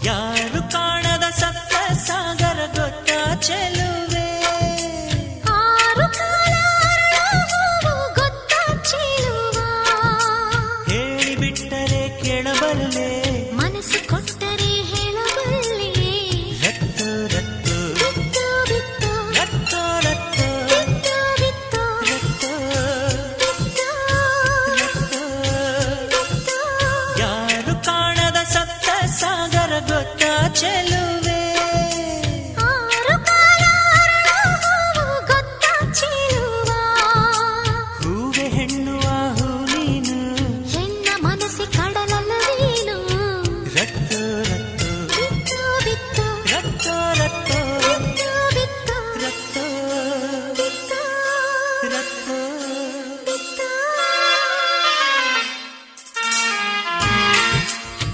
ಯಾರು ಕಾಣದ ಸಪ್ತ ಸಾಗರ ಗೊತ್ತ ಚೆಲುವೆ, ಆರು ಕಾಲ ಅರಳುವುದು ಗೊತ್ತ ಚೆಲುವ, ಹೇಳಿಬಿಟ್ಟರೆ ಕೇಳಬಲ್ಲೆ ಮನಸ್ಸು ಕೊಟ್ಟ